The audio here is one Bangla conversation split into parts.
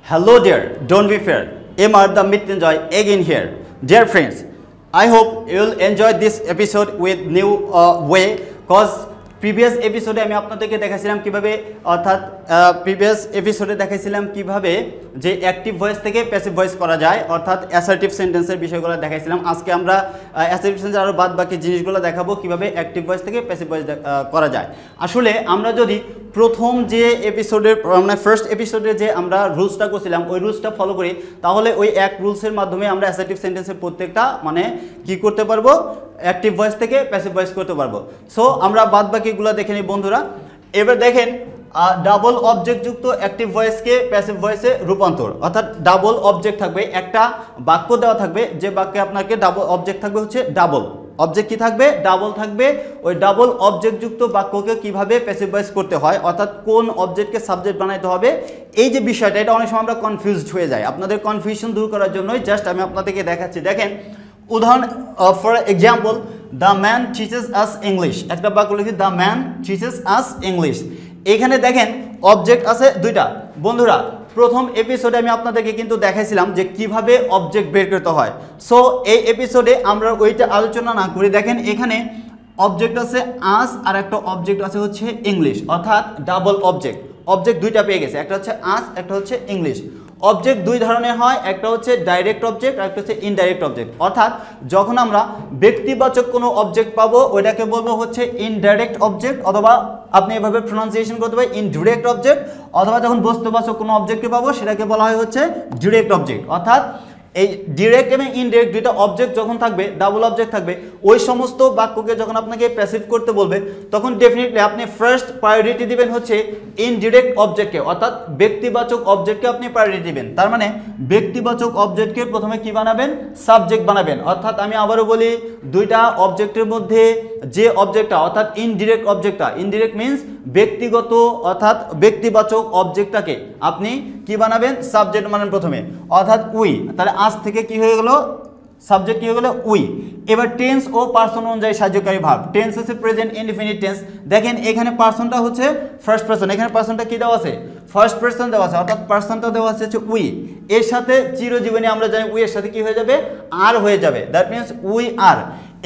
Hello there, don't be fair. Amar the Mrityunjay again here. Dear friends, I hope you will enjoy this episode with new way because previous episode আমি আপনাদেরকে দেখাইছিলাম কিভাবে অর্থাৎ previous episode দেখাইছিলাম কিভাবে যে অ্যাক্টিভ ভয়েস থেকে প্যাসিভ ভয়েস করা যায় অর্থাৎ অ্যাসার্টিভ সেন্টেন্সের বিষয়গুলো দেখাইছিলাম আজকে আমরা অ্যাসার্টিভ সেন্টেন্স আর বাদবাকি জিনিসগুলো দেখাবো কিভাবে অ্যাক্টিভ ভয়েস থেকে প্যাসিভ ভয়েস করা যায় আসলে আমরা যদি প্রথম যে এপিসোডের মানে ফার্স্ট এপিসোডে যে আমরা রুলসটা করছিলাম ওই রুলসটা ফলো করি তাহলে ওই এক রুলসের মাধ্যমে আমরা অ্যাসার্টিভ সেন্টেন্সের প্রত্যেকটা মানে কি করতে পারবো অ্যাক্টিভ ভয়েস থেকে প্যাসিভ ভয়েস করতে পারবো সো আমরা বাদবাকিগুলো দেখে নিই বন্ধুরা এবার দেখেন ডাবল অবজেক্ট যুক্ত অ্যাক্টিভ ভয়েসকে প্যাসিভ ভয়েসে রূপান্তর অর্থাৎ ডাবল অবজেক্ট থাকবে একটা বাক্য দেওয়া থাকবে যে বাক্যে আপনাকে ডাবল অবজেক্ট থাকবে হচ্ছে ডাবল অবজেক্ট কি থাকবে ডাবল থাকবে ওই ডাবল অবজেক্ট যুক্ত বাক্যকে কিভাবে প্যাসিভ ভয়েস করতে হয় অর্থাৎ কোন অবজেক্টকে সাবজেক্ট বানাইতে হবে এই যে বিষয়টা এটা অনেক সময় আমরা কনফিউজড হয়ে যাই আপনাদের কনফিউশন দূর করার জন্যই জাস্ট আমি আপনাদেরকে দেখাচ্ছি দেখেন উদাহরণ for example the man teaches us English একটা বাক্য লিখি the man teaches us English এখানে দেখেন অবজেক্ট আছে দুইটা বন্ধুরা প্রথম এপিসোডে আমি আপনাদেরকে কিন্তু দেখাইছিলাম যে কিভাবে অবজেক্ট বের করতে হয় সো এই এপিসোডে আমরা ওইটা আলোচনা না করে দেখেন এখানে অবজেক্ট আছে আস আর একটা অবজেক্ট আছে হচ্ছে ইংলিশ অর্থাৎ ডাবল অবজেক্ট দুইটা পেয়ে গেছে একটা হচ্ছে আস একটা হচ্ছে ইংলিশ অবজেক্ট দুই ধরনের হয় একটা হচ্ছে ডাইরেক্ট অবজেক্ট আর একটা হচ্ছে ইনডাইরেক্ট অবজেক্ট অর্থাৎ যখন আমরা ব্যক্তিবাচক কোনো অবজেক্ট পাবো ওইটাকে বলবো হচ্ছে ইনডাইরেক্ট অবজেক্ট অথবা আপনি এভাবে প্রনাউন্সিয়েশন করতে পারেন ইনডিরেক্ট অবজেক্ট অথবা যখন বস্তুবাচক কোনো অবজেক্টকে পাবো সেটাকে বলা হয় হচ্ছে ডিরেক্ট অবজেক্ট অর্থাৎ এই ডিরেক্ট এবং ইনডিরেক্ট দুইটা অবজেক্ট যখন থাকবে ডাবল অবজেক্ট থাকবে ওই সমস্ত বাক্যকে যখন আপনাকে প্যাসিভ করতে বলবে তখন ডেফিনেটলি আপনি ফার্স্ট প্রায়োরিটি দিবেন হচ্ছে ইনডিরেক্ট অবজেক্টকে অর্থাৎ ব্যক্তিবাচক অবজেক্টকে আপনি প্রায়োরিটি দিবেন তার মানে ব্যক্তিবাচক অবজেক্টকে প্রথমে কি বানাবেন সাবজেক্ট বানাবেন অর্থাৎ আমি আবারও বলি দুইটা অবজেক্টের মধ্যে যে অবজেক্টটা অর্থাৎ ইনডিরেক্ট মিন্স ব্যক্তিগত অর্থাৎ ব্যক্তিবাচক অবজেক্টটাকে আপনি কি বানাবেন সাবজেক্ট বানাবেন প্রথমে অর্থাৎ উই তাহলে আজ থেকে কি হয়ে গেল সাবজেক্ট কি হয়ে গেল উই এবার টেন্স ও পারসন অনুযায়ী সাহায্যকারী ভার্ব টেন্স হচ্ছে প্রেজেন্ট ইনডিফিনিট টেন্স দেখেন এখানে পারসনটা হচ্ছে ফার্স্ট পারসন এখানে পারসনটা কি দেওয়া আছে ফার্স্ট পারসন দেওয়া আছে অর্থাৎ পারসনটা দেওয়া আছে হচ্ছে উই এর সাথে চিরজীবনে আমরা জানি উই এর সাথে কি হয়ে যাবে আর হয়ে যাবে দ্যাট মিন্স উই আর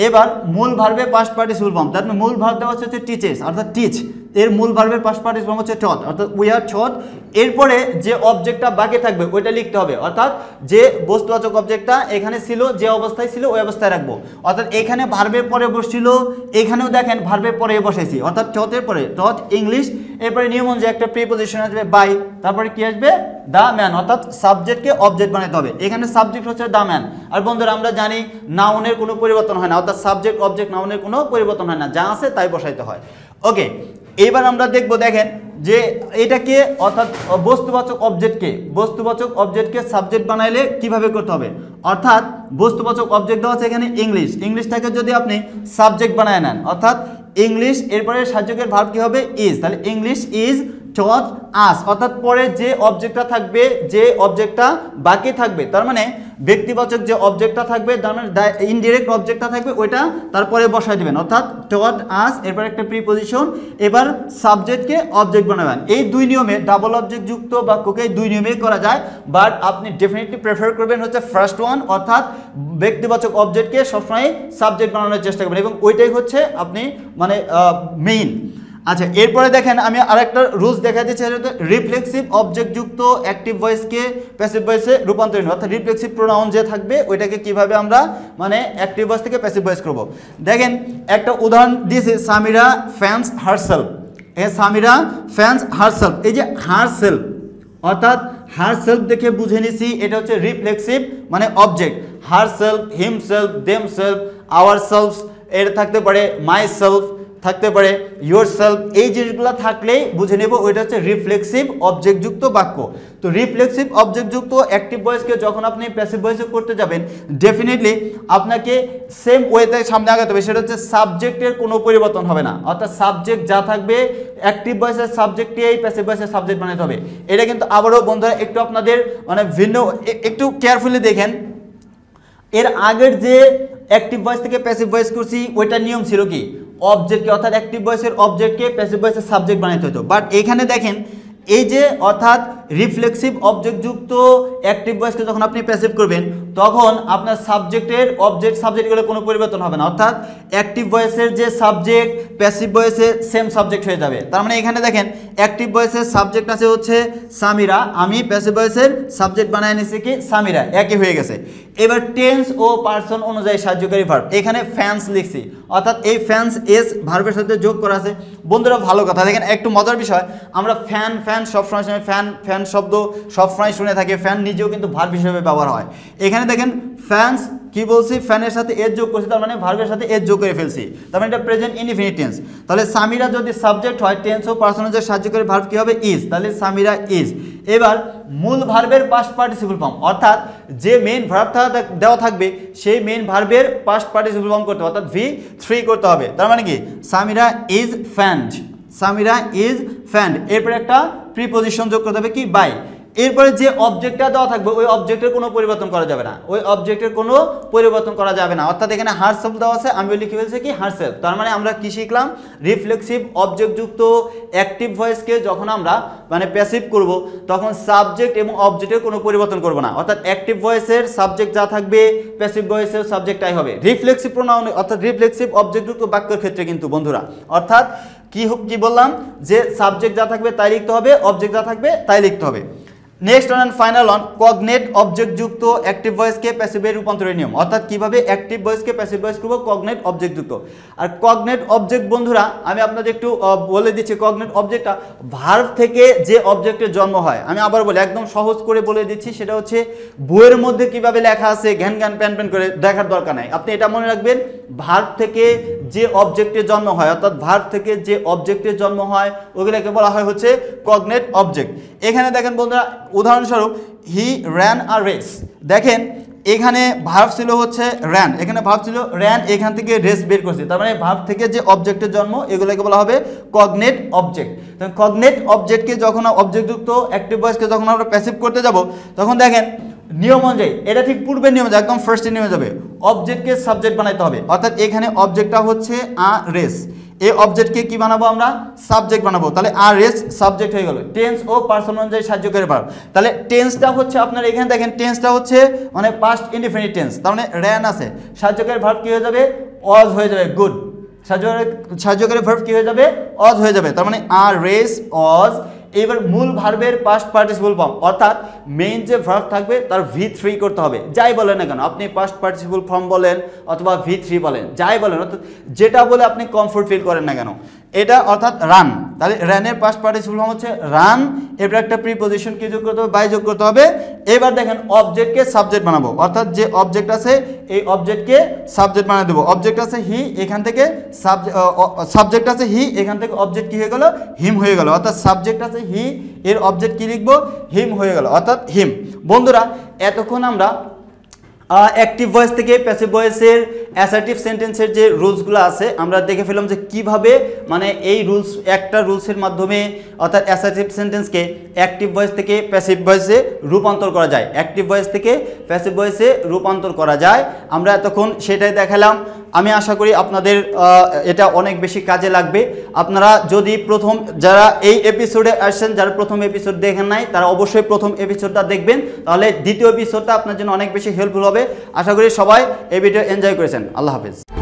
এবার মূল ভার্বে পাস্ট পার্টিসিপল ফর্ম তার মূল ভার্ব দেওয়া হচ্ছে টিচেস অর্থাৎ টিচ এর মূল ভার্বের পাস্ট পার্টিসিপল ফর্ম হচ্ছে টট অর্থাৎ উই আর টট এরপরে যে অবজেক্টটা বাকি থাকবে ওইটা লিখতে হবে অর্থাৎ যে বস্তুবাচক অবজেক্টটা এখানে ছিল যে অবস্থায় ছিল ওই অবস্থায় রাখবো অর্থাৎ এখানে ভার্বের পরে বসছিল এখানেও দেখেন ভার্বের পরে বসাইছি অর্থাৎ টটের পরে টট ইংলিশ এরপরে নিয়ম অনুযায়ী একটা প্রিপোজিশন আসবে বাই তারপরে কি আসবে দ্য ম্যান অর্থাৎ সাবজেক্টকে অবজেক্ট বানাতে হবে এখানে সাবজেক্ট হচ্ছে দ্য ম্যান আর বন্ধুরা আমরা জানি নাউনের কোনো পরিবর্তন হয় না অর্থাৎ সাবজেক্ট অবজেক্ট নাউনের কোনো পরিবর্তন হয় না যা আছে তাই বসাইতে হয় ওকে এবার আমরা দেখব দেখেন যে এটাকে অর্থাৎ বস্তুবাচক অবজেক্টকে সাবজেক্ট বানাইলে কিভাবে করতে হবে অর্থাৎ বস্তুবাচক অবজেক্ট দেওয়া আছে এখানে ইংলিশটাকে যদি আপনি সাবজেক্ট বানায় নেন অর্থাৎ ইংলিশ এরপরে সাহায্যকের ভার্ব কি হবে ইজ তাহলে ইংলিশ ইজ টট আস অর্থাৎ পরে যে অবজেক্টটা থাকবে যে অবজেক্টটা বাকি থাকবে তার মানে ব্যক্তিবাচক যে অবজেক্টটা থাকবে তার মানে ইনডিরেক্ট অবজেক্টটা থাকবে ওইটা তারপরে বসাই দিবেন অর্থাৎ টট আস এরপর একটা প্রিপোজিশন এবার সাবজেক্টকে অবজেক্ট বানাবেন এই দুই নিয়মে ডাবল অবজেক্ট যুক্ত বাক্যকে দুই নিয়মেই করা যায় বাট আপনি ডেফিনেটলি প্রেফার করবেন হচ্ছে ফার্স্ট ওয়ান অর্থাৎ ব্যক্তিবাচক অবজেক্টকে সবসময় সাবজেক্ট বানানোর চেষ্টা করবেন এবং ওইটাই হচ্ছে আপনি মানে মেইন আচ্ছা এরপরে দেখেন আমি আরেকটা রুলস দেখা দিচ্ছি রিফ্লেক্সিভ অবজেক্ট যুক্ত অ্যাক্টিভ ভয়েসকে প্যাসিভ ভয়েসে রূপান্তরিত অর্থাৎ রিফ্লেক্সিভ প্রোনাউন যে থাকবে ওইটাকে কিভাবে আমরা মানে অ্যাক্টিভ ভয়েস থেকে প্যাসিভ ভয়েস করব দেখেন একটা উদাহরণ দিয়েছে Samira fans herself Samira fans herself এই যে হারসেলফ অর্থাৎ হারসেলফ দেখে বুঝে নিছি এটা হচ্ছে রিফ্লেক্সিভ মানে object herself himself themselves ourself এর থাকতে পারে মাইসেলফ থাকতে পারে ইয়োরসেলফ এই জিনিসগুলো থাকলেই বুঝে নেব ওইটা হচ্ছে রিফ্লেক্সিভ অবজেক্ট যুক্ত বাক্য তো রিফ্লেক্সিভ অবজেক্ট যুক্ত অ্যাক্টিভ ভয়েসকে যখন আপনি প্যাসিভ ভয়েসে করতে যাবেন ডেফিনেটলি আপনাকে সেম ওয়েতে সামনে আগাতে হবে সেটা হচ্ছে সাবজেক্টের কোনো পরিবর্তন হবে না অর্থাৎ সাবজেক্ট যা থাকবে অ্যাক্টিভ ভয়েসের সাবজেক্টেই প্যাসিভ ভয়েসের সাবজেক্ট বানাতে হবে এটা কিন্তু আবারও বন্ধুরা একটু আপনাদের মানে ভিন্ন একটু কেয়ারফুলি দেখেন এর আগের যে অ্যাক্টিভ ভয়েস থেকে প্যাসিভ ভয়েস করছি ওইটার নিয়ম ছিল কি অবজেক্টকে অর্থাৎ অ্যাক্টিভ ভয়েসের অবজেক্টকে প্যাসিভ ভয়েসের সাবজেক্ট বানাইতে হতো বাট এখানে দেখেন এই যে অর্থাৎ রিফ্লেক্সিভ অবজেক্টযুক্ত অ্যাক্টিভ ভয়েসকে যখন আপনি প্যাসিভ করবেন তখন আপনার সাবজেক্টের সাবজেক্টগুলো কোনো পরিবর্তন হবে না, অর্থাৎ অ্যাক্টিভ ভয়েসের যে সাবজেক্ট প্যাসিভ ভয়েসে সেম সাবজেক্ট হয়ে যাবে। তার মানে এখানে দেখেন অ্যাক্টিভ ভয়েসের সাবজেক্ট আছে হচ্ছে সামিরা, আমি প্যাসিভ ভয়েসের সাবজেক্ট বানায় নিয়েছি কি সামিরা, একই হয়ে গেছে। এবার টেন্স ও পার্সন অনুযায়ী সাহায্যকারী ভার্ব, এখানে ফ্যান্স লিখছি, অর্থাৎ এই ফ্যান্স এস ভার্বের সাথে যোগ করা আছে। বন্ধুরা ভালো কথা, দেখেন একটু মজার বিষয়, আমরা ফ্যান সবসময় ফ্যান শব্দ সবসময় শুনে থাকি, ফ্যান নিজেও কিন্তু ভার্ব হিসেবে ব্যবহার হয়। এখানে দেখেন ফ্যান্স কি বলছি, ফ্যানের সাথে এজ যোগ করছি, তার মানে ভার্বের সাথে এজ যোগ করে ফেলছি, তার মানে এটা প্রেজেন্ট ইনডিফিনিট টেন্স। তাহলে সামিরা যদি সাবজেক্ট হয়, টেন্স ও পার্সনের যে সাহায্যকারী ভার্ব কি হবে ইজ, তাহলে সামিরা ইজ। এবার মূল ভার্বের পাস্ট পার্টিসিপল ফর্ম, অর্থাৎ যে মেইন ভার্ব দেওয়া থাকবে সেই মেইন ভার্বের পাস্ট পার্টিসিপল ফর্ম করতে হবে, অর্থাৎ V3 করতে হবে। তার মানে কি সামিরা ইজ ফ্যান্ড, সামিরা ইজ ফ্যান্ড। এরপরে একটা প্রিপোজিশন যোগ করতে হবে কি বাই। এরপরে যে অবজেক্টটা দেওয়া থাকবে ওই অবজেক্টের কোনো পরিবর্তন করা যাবে না, ওই অবজেক্টের কোনো পরিবর্তন করা যাবে না, অর্থাৎ এখানে হারসেলফ দেওয়া আছে, আমি লিখে ফেলছি কি হারসেলফ। তার মানে আমরা কি শিখলাম, রিফ্লেক্সিভ অবজেক্টযুক্ত অ্যাক্টিভ ভয়েসকে যখন আমরা মানে প্যাসিভ করব তখন সাবজেক্ট এবং অবজেক্টের কোনো পরিবর্তন করব না, অর্থাৎ অ্যাক্টিভ ভয়েসের সাবজেক্ট যা থাকবে প্যাসিভ ভয়েসের সাবজেক্টটাই হবে। রিফ্লেক্সিভ প্রোনাউন অর্থাৎ রিফ্লেক্সিভ অবজেক্টযুক্ত বাক্যের ক্ষেত্রে কিন্তু বন্ধুরা, অর্থাৎ কি বললাম যে সাবজেক্ট যা থাকবে তাই লিখতে হবে, অবজেক্ট যা থাকবে তাই লিখতে হবে। Next on final on cognate অবজেক্টযুক্ত অ্যাক্টিভ ভয়েসকে প্যাসিভে রূপান্তরের নিয়ম, অর্থাৎ কিভাবে অ্যাক্টিভ ভয়েসকে প্যাসিভ ভয়েস করব কগনেট অবজেক্টযুক্ত। আর কগনেট অবজেক্ট বন্ধুরা আমি আপনাদের একটু বলে দিচ্ছি, কগনেট অবজেক্টটা ভার্ব থেকে যে অবজেক্টের জন্ম হয়, আমি আবার বলি একদম সহজ করে বলে দিচ্ছি, সেটা হচ্ছে বইয়ের মধ্যে কিভাবে লেখা আছে ঘ্যান প্যান করে দেখার দরকার নাই, আপনি এটা মনে রাখবেন ভার্ব থেকে যে অবজেক্টের জন্ম হয়, অর্থাৎ ভার্ব থেকে যে অবজেক্টের জন্ম হয় ওগুলোকে বলা হয় হচ্ছে কগনেট অবজেক্ট। এখানে দেখেন বন্ধুরা উদাহরণস্বরূপ হি র্যান আ রেস, দেখেন এখানে ভার্ব ছিল হচ্ছে র্যান, এখানে ভার্ব ছিল র্যান, এখান থেকে রেস বের করছি, তার মানে ভার্ব থেকে যে অবজেক্টের জন্ম এগুলোকে বলা হবে কগনেট অবজেক্ট। কগনেট অবজেক্টকে যখন অবজেক্টযুক্ত অ্যাক্টিভ ভয়েসকে যখন আমরা প্যাসিভ করতে যাব তখন দেখেন নিয়ম অনুযায়ী এটা ঠিক পূর্বের নিয়মে একদম ফার্স্টে নেমে যাবে, অবজেক্টকে সাবজেক্ট বানাইতে হবে, অর্থাৎ এখানে অবজেক্টটা হচ্ছে আ রেস, এই অবজেক্টকে কি বানাবো আমরা সাবজেক্ট বানাবো, তাহলে আর রেস সাবজেক্ট হয়ে গেল। টেন্স ও পার্সন অনুযায়ী সাহায্যকারী ভার্ব, তাহলে টেন্সটা হচ্ছে আপনার এখানে দেখেন টেন্সটা হচ্ছে মানে পাস্ট ইনডিফিনিট টেন্স, তার মানে র্যান আছে, সাহায্যকারী ভার্ব কি হয়ে যাবে ওয়াজ হয়ে যাবে, গুড। সাহায্যকারী ভার্ব কি হয়ে যাবে ওয়াজ হয়ে যাবে, তার মানে আর রেস ওয়াজ। এবার মূল ভার্বের পাস্ট পার্টিসিপল ফর্ম, অর্থাৎ মেইন যে ভার্ব থাকবে তার V3 করতে হবে, যাই বলেন না কেন, আপনি পাস্ট পার্টিসিপল ফর্ম বলেন অথবা V3 বলেন, যাই বলেন, অর্থাৎ যেটা বলে আপনি কমফোর্ট ফিল করেন না কেন, এটা অর্থাৎ রান, তাহলে রানের পাস্ট পার্টিসিপল ফর্ম হচ্ছে রান। এরপর একটা প্রিপোজিশন কি যোগ করতে হবে বাই যোগ করতে হবে। এবার দেখেন অবজেক্টকে সাবজেক্ট বানাবো, অর্থাৎ যে অবজেক্ট আছে এই অবজেক্টকে সাবজেক্ট বানিয়ে দেবো, অবজেক্ট আছে হি, এখান থেকে সাবজেক্ট আছে হি, এখান থেকে অবজেক্ট কি হয়ে গেল হিম হয়ে গেল, অর্থাৎ সাবজেক্ট আছে হি, এর অবজেক্ট কি লিখবো হিম হয়ে গেল, অর্থাৎ হিম। বন্ধুরা এতক্ষণ আমরা অ্যাক্টিভ ভয়েস থেকে প্যাসিভ ভয়েসের অ্যাসার্টিভ সেন্টেন্সের যে রুলসগুলো আছে আমরা দেখে ফেললাম যে কিভাবে মানে এই রুলসের মাধ্যমে অর্থাৎ অ্যাসার্টিভ সেন্টেন্সকে অ্যাক্টিভ ভয়েস থেকে প্যাসিভ ভয়েসে রূপান্তর করা যায়, অ্যাক্টিভ ভয়েস থেকে প্যাসিভ ভয়েসে রূপান্তর করা যায়, আমরা এতক্ষণ সেটাই দেখালাম। আমি আশা করি আপনাদের এটা অনেক বেশি কাজে লাগবে। আপনারা যদি যারা এই এপিসোডে আসছেন, যারা প্রথম এপিসোড দেখেন নাই তারা অবশ্যই প্রথম এপিসোডটা দেখবেন, তাহলে দ্বিতীয় এপিসোডটা আপনার জন্য অনেক বেশি হেল্পফুল হবে। আশা করি সবাই এই ভিডিও এনজয় করেছেন। আল্লাহ হাফেজ।